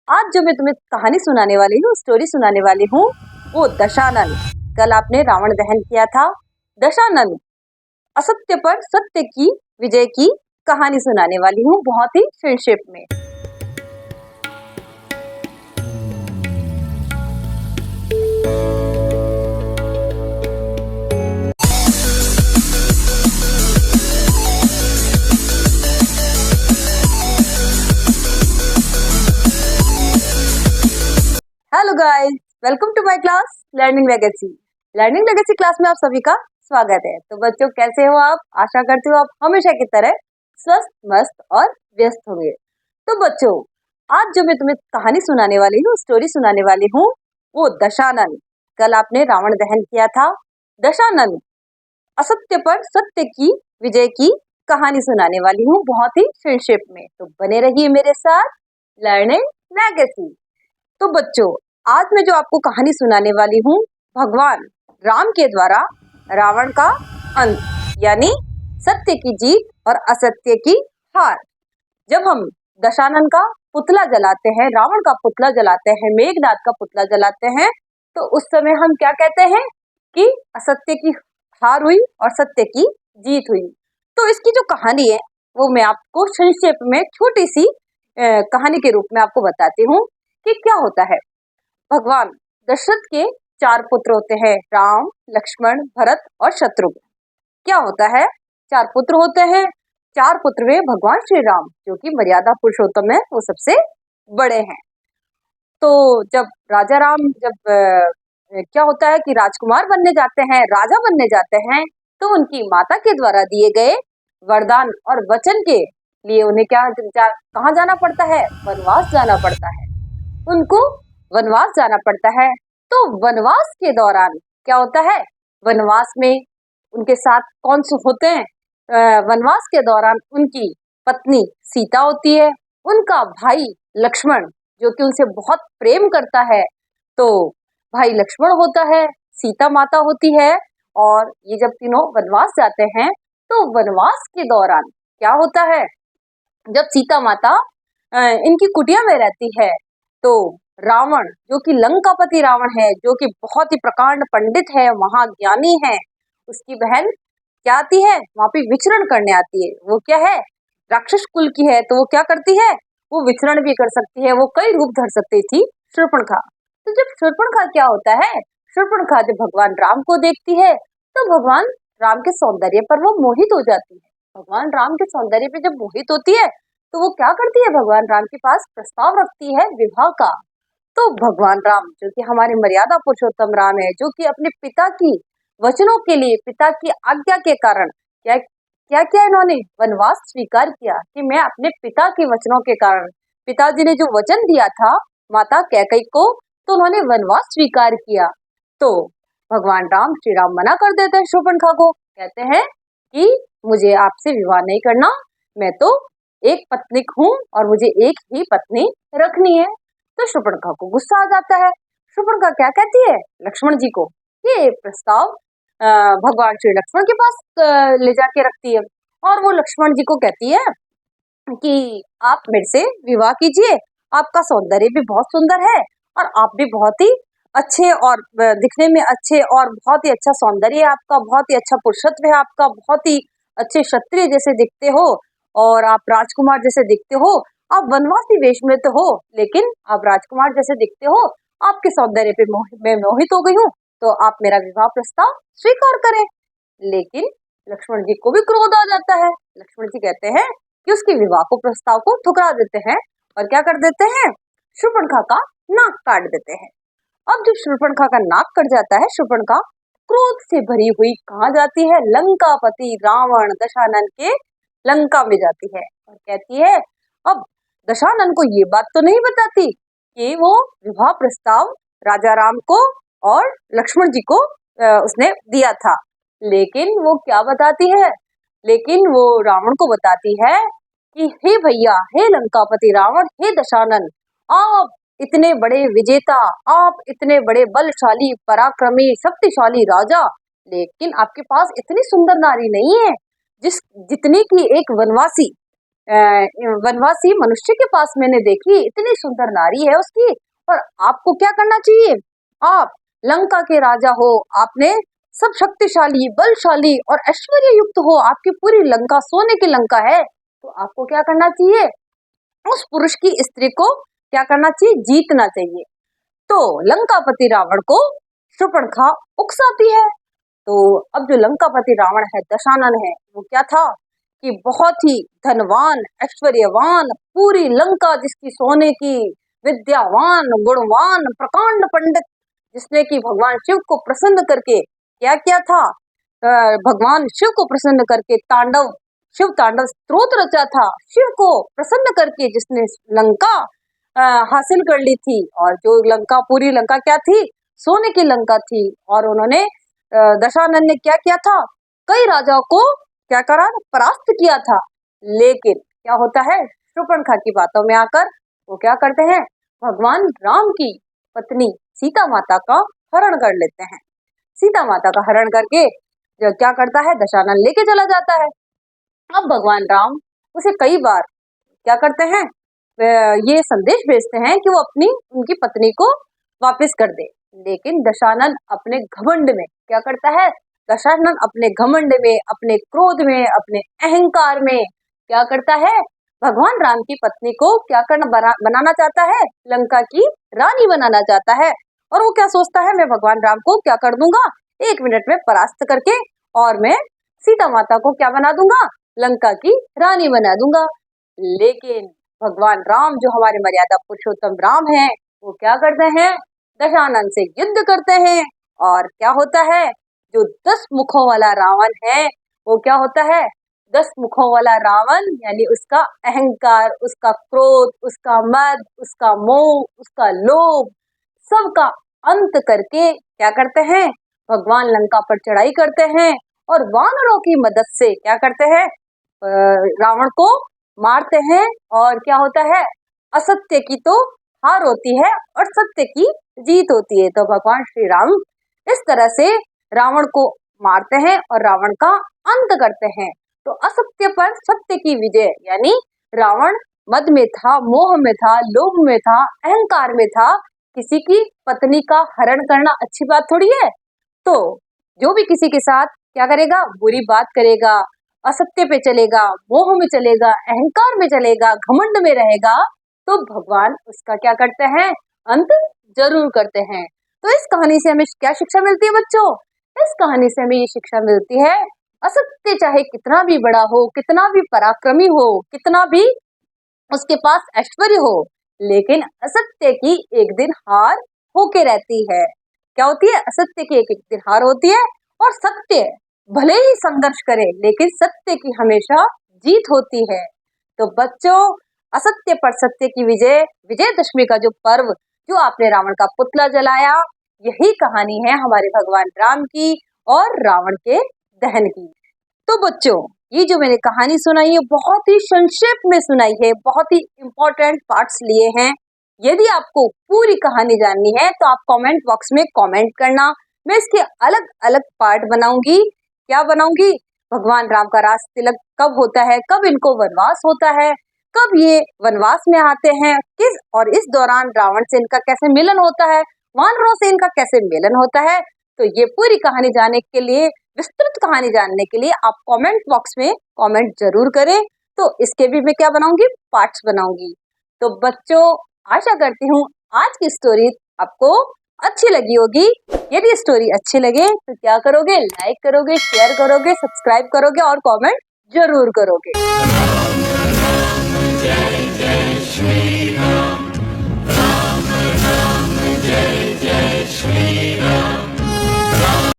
आज जो मैं तुम्हें कहानी सुनाने वाली हूँ, स्टोरी सुनाने वाली हूँ, वो दशानन। कल आपने रावण दहन किया था। दशानन असत्य पर सत्य की विजय की कहानी सुनाने वाली हूँ, बहुत ही संक्षेप में। Hello guys, welcome to my class learning legacy. Learning legacy class में आप सभी का स्वागत है। तो बच्चों, कैसे हो आप? आशा करती हूँ आप हमेशा की तरह स्वस्थ, मस्त और व्यस्त होंगे। तो बच्चों, आज जो मैं तुम्हें कहानी सुनाने वाली हूँ, स्टोरी सुनाने वाली हूँ, वो दशानन। कल आपने रावण दहन किया था। दशानन असत्य पर सत्य की विजय की कहानी सुनाने वाली हूँ, बहुत ही संक्षेप में। तो बने रहिए मेरे साथ लर्निंग लेगेसी। तो बच्चों, आज मैं जो आपको कहानी सुनाने वाली हूँ, भगवान राम के द्वारा रावण का अंत, यानी सत्य की जीत और असत्य की हार। जब हम दशानन का पुतला जलाते हैं, रावण का पुतला जलाते हैं, मेघनाद का पुतला जलाते हैं, तो उस समय हम क्या कहते हैं कि असत्य की हार हुई और सत्य की जीत हुई। तो इसकी जो कहानी है वो मैं आपको संक्षेप में छोटी सी कहानी के रूप में आपको बताती हूँ कि क्या होता है। भगवान दशरथ के 4 पुत्र होते हैं, राम, लक्ष्मण, भरत और शत्रुघ्न। क्या होता है, 4 पुत्र होते हैं। 4 पुत्र में भगवान श्री राम, जो कि मर्यादा पुरुषोत्तम है, वो सबसे बड़े हैं। तो जब राजा राम क्या होता है कि राजकुमार बनने जाते हैं, राजा बनने जाते हैं, तो उनकी माता के द्वारा दिए गए वरदान और वचन के लिए उन्हें कहाँ जाना पड़ता है? वनवास जाना पड़ता है। उनको वनवास जाना पड़ता है। तो वनवास के दौरान क्या होता है, वनवास में उनके साथ कौन से होते हैं? वनवास के दौरान उनकी पत्नी सीता होती है, उनका भाई लक्ष्मण, जो कि उनसे बहुत प्रेम करता है, तो भाई लक्ष्मण होता है, सीता माता होती है। और ये जब तीनों वनवास जाते हैं, तो वनवास के दौरान क्या होता है, जब सीता माता इनकी कुटिया में रहती है, तो रावण, जो कि लंकापति रावण है, जो कि बहुत ही प्रकांड पंडित है, महाज्ञानी है, उसकी बहन क्या आती है, वहां पे विचरण करने आती है। वो क्या है, राक्षस कुल की है, तो वो क्या करती है, वो विचरण भी कर सकती है, वो कई रूप धर सकती थी, शूर्पणखा। तो जब शूर्पणखा क्या होता है, शूर्पणखा जब भगवान राम को देखती है, तो भगवान राम के सौंदर्य पर वो मोहित हो जाती है। भगवान राम के सौंदर्य पे जब मोहित होती है, तो वो क्या करती है, भगवान राम के पास प्रस्ताव रखती है विवाह का। तो भगवान राम, जो कि हमारे मर्यादा पुरुषोत्तम राम है, जो कि अपने पिता की वचनों के लिए, पिता की आज्ञा के कारण क्या क्या किया, इन्होंने वनवास स्वीकार किया कि मैं अपने पिता के वचनों के कारण, पिताजी ने जो वचन दिया था माता कैकेयी को, तो उन्होंने वनवास स्वीकार किया। तो भगवान राम, श्री राम मना कर देते हैं शूर्पणखा को, कहते हैं कि मुझे आपसे विवाह नहीं करना, मैं तो एक पत्नीक हूँ और मुझे एक ही पत्नी रखनी है। तो शूर्पणखा को गुस्सा आ जाता है। शूर्पणखा क्या कहती है लक्ष्मण जी को, ये प्रस्ताव भगवान श्री लक्ष्मण के पास ले जाके रखती है, और वो लक्ष्मण जी को कहती है कि आप मेरे से विवाह कीजिए, आपका सौंदर्य भी बहुत सुंदर है और आप भी बहुत ही अच्छे और दिखने में अच्छे, और बहुत ही अच्छा सौंदर्य है आपका, बहुत ही अच्छा पुरुषत्व है आपका, बहुत ही अच्छे क्षत्रिय जैसे दिखते हो, और आप राजकुमार जैसे दिखते हो। आप वनवासी वेश में तो हो, लेकिन आप राजकुमार जैसे दिखते हो, आपके सौंदर्य पे मैं मोहित हो गई हूँ, तो आप मेरा विवाह प्रस्ताव स्वीकार करें। लेकिन लक्ष्मण जी को भी क्रोध आ जाता है। लक्ष्मण जी कहते हैं कि उसके विवाह को प्रस्ताव को ठुकरा देते हैं, और क्या कर देते हैं, शूर्पणखा का नाक काट देते हैं। अब जब शूर्पणखा का नाक कट जाता है, शूर्पणखा क्रोध से भरी हुई कहाँ जाती है, लंकापति रावण दशानन के लंका में जाती है, और कहती है, अब दशानन को ये बात तो नहीं बताती कि वो विवाह प्रस्ताव राजा राम को और लक्ष्मण जी को उसने दिया था, लेकिन वो क्या बताती है, लेकिन वो रावण को बताती है कि हे भैया, हे लंकापति रावण, हे दशानन, आप इतने बड़े विजेता, आप इतने बड़े बलशाली, पराक्रमी, शक्तिशाली राजा, लेकिन आपके पास इतनी सुंदर नारी नहीं है जितनी की एक वनवासी वनवासी मनुष्य के पास मैंने देखी, इतनी सुंदर नारी है उसकी। और आपको क्या करना चाहिए? आप लंका के राजा हो, आपने सब शक्तिशाली, बलशाली और ऐश्वर्य युक्त हो, आपकी पूरी लंका सोने की लंका है, तो आपको क्या करना चाहिए? उस पुरुष की स्त्री को क्या करना चाहिए? जीतना चाहिए। तो लंकापति रावण को शूर्पणखा उकसाती है। तो अब जो लंकापति रावण है, दशानन है, वो क्या था कि बहुत ही धनवान, ऐश्वर्यवान, पूरी लंका जिसकी सोने की, विद्यावान, गुणवान, प्रकांड पंडित, जिसने कि भगवान शिव को प्रसन्न करके क्या किया था? भगवान शिव को प्रसन्न करके शिव तांडव स्तोत्र रचा था। शिव को प्रसन्न करके जिसने लंका हासिल कर ली थी, और जो लंका, पूरी लंका क्या थी? सोने की लंका थी। और उन्होंने दशानन ने क्या किया था? कई राजाओं को क्या करा? परास्त किया था। लेकिन क्या होता है? शूर्पणखा की बातों में आकर वो क्या करते हैं? भगवान राम की पत्नी सीता माता का हरण कर लेते हैं। सीता माता का हरण करके जो क्या करता है? दशानन लेके चला जाता है। अब भगवान राम उसे कई बार क्या करते हैं? ये संदेश भेजते हैं कि वो उनकी पत्नी को वापस कर दे। लेकिन दशानन अपने घमंड में क्या करता है? दशानन अपने घमंड में, अपने क्रोध में, अपने अहंकार में क्या करता है? भगवान राम की पत्नी को क्या बनाना चाहता है? लंका की रानी बनाना चाहता है। और वो क्या सोचता है? मैं भगवान राम को क्या कर दूंगा? 1 मिनट में परास्त करके, और मैं सीता माता को क्या बना दूंगा? लंका की रानी बना दूंगा। लेकिन भगवान राम, जो हमारे मर्यादा पुरुषोत्तम राम हैं, वो क्या करते हैं? दशानन से युद्ध करते हैं। और क्या होता है? जो 10 मुखों वाला रावण है, वो क्या होता है? 10 मुखों वाला रावण यानी उसका अहंकार, उसका क्रोध, उसका मद, उसका मोह, उसका लोभ, सबका अंत करके क्या करते हैं? भगवान लंका पर चढ़ाई करते हैं और वानरों की मदद से क्या करते हैं? रावण को मारते हैं। और क्या होता है? असत्य की तो हार होती है और सत्य की जीत होती है। तो भगवान श्री राम इस तरह से रावण को मारते हैं और रावण का अंत करते हैं। तो असत्य पर सत्य की विजय, यानी रावण मद में था, मोह में था, लोभ में था, अहंकार में था। किसी की पत्नी का हरण करना अच्छी बात थोड़ी है। तो जो भी किसी के साथ क्या करेगा? बुरी बात करेगा, असत्य पे चलेगा, मोह में चलेगा, अहंकार में चलेगा, घमंड में रहेगा, तो भगवान उसका क्या करते हैं? अंत जरूर करते हैं। तो इस कहानी से हमें क्या शिक्षा मिलती है बच्चों? इस कहानी से हमें ये शिक्षा मिलती है, असत्य चाहे कितना भी बड़ा हो, कितना भी पराक्रमी हो, कितना भी उसके पास ऐश्वर्य हो, लेकिन असत्य की एक दिन हार होके रहती है। क्या होती है? असत्य की एक दिन हार होती है। और सत्य भले ही संघर्ष करे, लेकिन सत्य की हमेशा जीत होती है। तो बच्चों, असत्य पर सत्य की विजय, विजयदशमी का जो पर्व, जो आपने रावण का पुतला जलाया, यही कहानी है हमारे भगवान राम की और रावण के दहन की। तो बच्चों, ये जो मैंने कहानी सुनाई है, बहुत ही संक्षेप में सुनाई है, बहुत ही इम्पोर्टेंट पार्ट्स लिए हैं। यदि आपको पूरी कहानी जाननी है तो आप कमेंट बॉक्स में कमेंट करना। मैं इसके अलग अलग पार्ट बनाऊंगी। क्या बनाऊंगी? भगवान राम का रास तिलक कब होता है, कब इनको वनवास होता है, कब ये वनवास में आते हैं, और इस दौरान रावण से इनका कैसे मिलन होता है, वानरों से इनका कैसे मिलन होता है। तो ये पूरी कहानी जानने के लिए, विस्तृत कहानी जानने के लिए आप कमेंट बॉक्स में कमेंट जरूर करें। तो इसके भी मैं क्या बनाऊंगी? पार्ट्स बनाऊंगी। तो बच्चों, आशा करती हूँ आज की स्टोरी आपको अच्छी लगी होगी। यदि स्टोरी अच्छी लगे तो क्या करोगे? लाइक करोगे, शेयर करोगे, सब्सक्राइब करोगे और कमेंट जरूर करोगे। जय जय श्री राम।